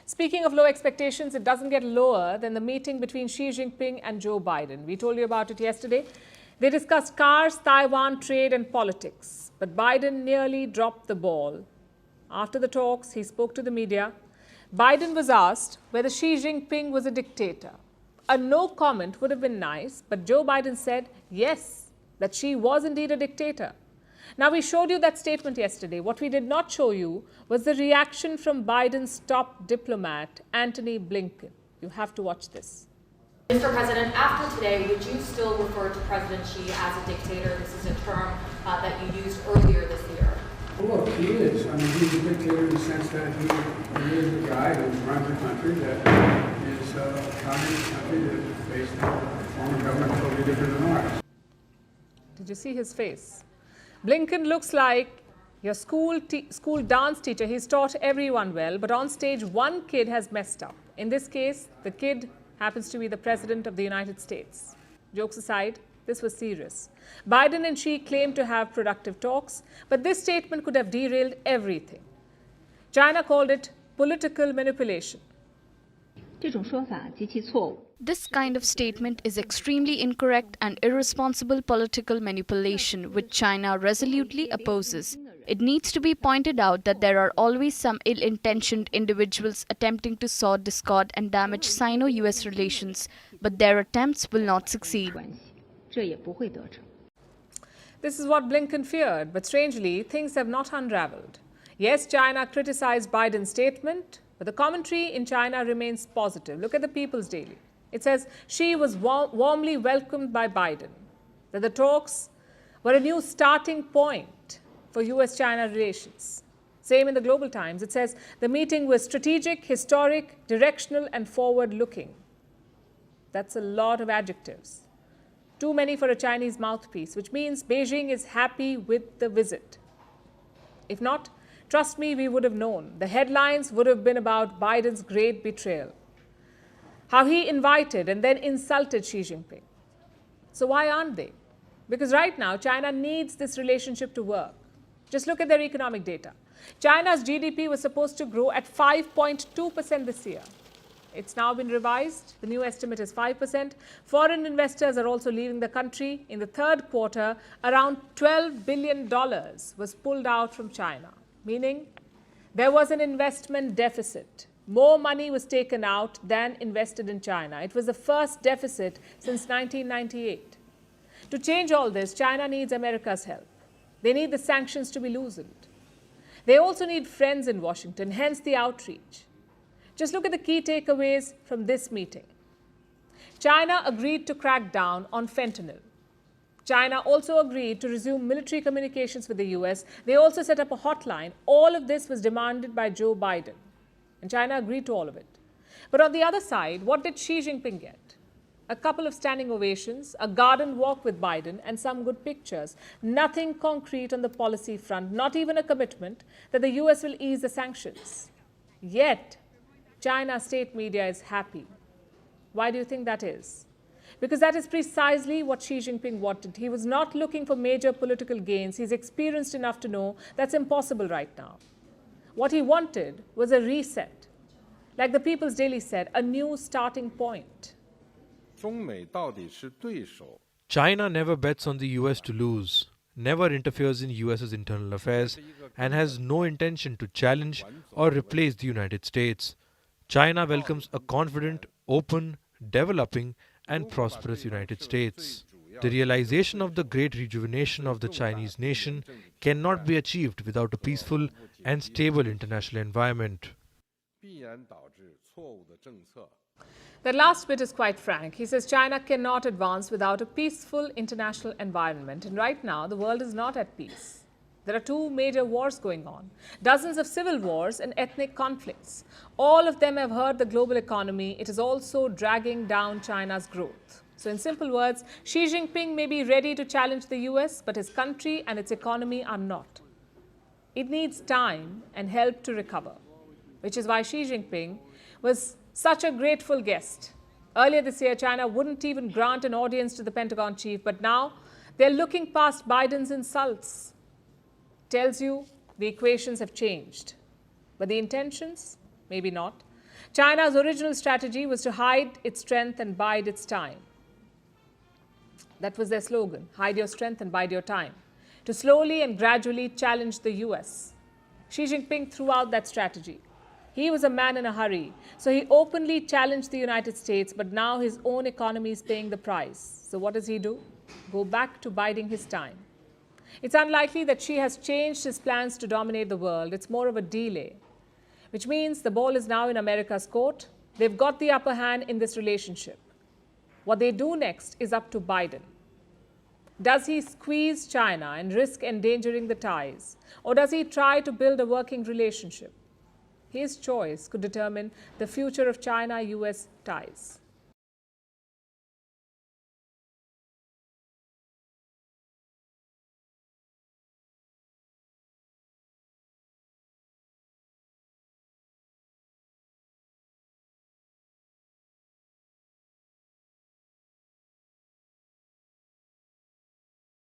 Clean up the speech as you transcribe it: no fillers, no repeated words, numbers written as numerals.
Speaking of low expectations, it doesn't get lower than the meeting between Xi Jinping and Joe Biden. We told you about it yesterday. They discussed cars, Taiwan, trade and politics. But Biden nearly dropped the ball. After the talks, he spoke to the media. Biden was asked whether Xi Jinping was a dictator. A no comment would have been nice, but Joe Biden said yes, that Xi was indeed a dictator. Now, we showed you that statement yesterday. What we did not show you was the reaction from Biden's top diplomat, Antony Blinken. You have to watch this. Mr. President, after today, would you still refer to President Xi as a dictator? This is a term that you used earlier this year. Well, look, he is. I mean, he's a dictator in the sense that he is the guy who runs a country that is a communist country that is based on a form of government totally different than ours. Did you see his face? Blinken looks like your school dance teacher. He's taught everyone well, but on stage, one kid has messed up. In this case, the kid happens to be the President of the United States. Jokes aside, this was serious. Biden and Xi claimed to have productive talks, but this statement could have derailed everything. China called it political manipulation. This kind of statement is extremely incorrect and irresponsible political manipulation, which China resolutely opposes. It needs to be pointed out that there are always some ill-intentioned individuals attempting to sow discord and damage Sino-US relations, but their attempts will not succeed. This is what Blinken feared, but strangely, things have not unraveled. Yes, China criticized Biden's statement, but the commentary in China remains positive. Look at the People's Daily. It says Xi was warmly welcomed by Biden, that the talks were a new starting point for US-China relations. Same in the Global Times. It says the meeting was strategic, historic, directional and forward-looking. That's a lot of adjectives. Too many for a Chinese mouthpiece, which means Beijing is happy with the visit. If not, trust me, we would have known. The headlines would have been about Biden's great betrayal. How he invited and then insulted Xi Jinping. So why aren't they? Because right now, China needs this relationship to work. Just look at their economic data. China's GDP was supposed to grow at 5.2% this year. It's now been revised. The new estimate is 5%. Foreign investors are also leaving the country. In the third quarter, around $12 billion was pulled out from China, meaning there was an investment deficit. More money was taken out than invested in China. It was the first deficit since 1998. To change all this, China needs America's help. They need the sanctions to be loosened. They also need friends in Washington, hence the outreach. Just look at the key takeaways from this meeting. China agreed to crack down on fentanyl. China also agreed to resume military communications with the US. They also set up a hotline. All of this was demanded by Joe Biden. And China agreed to all of it. But on the other side, what did Xi Jinping get? A couple of standing ovations, a garden walk with Biden, and some good pictures. Nothing concrete on the policy front, not even a commitment that the US will ease the sanctions. Yet, China's state media is happy. Why do you think that is? Because that is precisely what Xi Jinping wanted. He was not looking for major political gains. He's experienced enough to know that's impossible right now. What he wanted was a reset. Like the People's Daily said, a new starting point. China never bets on the US to lose, never interferes in US's internal affairs, and has no intention to challenge or replace the United States. China welcomes a confident, open, developing, and prosperous United States. The realization of the great rejuvenation of the Chinese nation cannot be achieved without a peaceful and stable international environment. That last bit is quite frank. He says China cannot advance without a peaceful international environment. And right now, the world is not at peace. There are two major wars going on, dozens of civil wars and ethnic conflicts. All of them have hurt the global economy. It is also dragging down China's growth. So in simple words, Xi Jinping may be ready to challenge the US, but his country and its economy are not. It needs time and help to recover, which is why Xi Jinping was such a grateful guest. Earlier this year, China wouldn't even grant an audience to the Pentagon chief, but now they're looking past Biden's insults. Tells you the equations have changed. But the intentions, maybe not. China's original strategy was to hide its strength and bide its time. That was their slogan, hide your strength and bide your time, to slowly and gradually challenge the US. Xi Jinping threw out that strategy. He was a man in a hurry, so he openly challenged the United States, but now his own economy is paying the price. So what does he do? Go back to biding his time. It's unlikely that Xi has changed his plans to dominate the world. It's more of a delay, which means the ball is now in America's court. They've got the upper hand in this relationship. What they do next is up to Biden. Does he squeeze China and risk endangering the ties? Or does he try to build a working relationship? His choice could determine the future of China-US ties.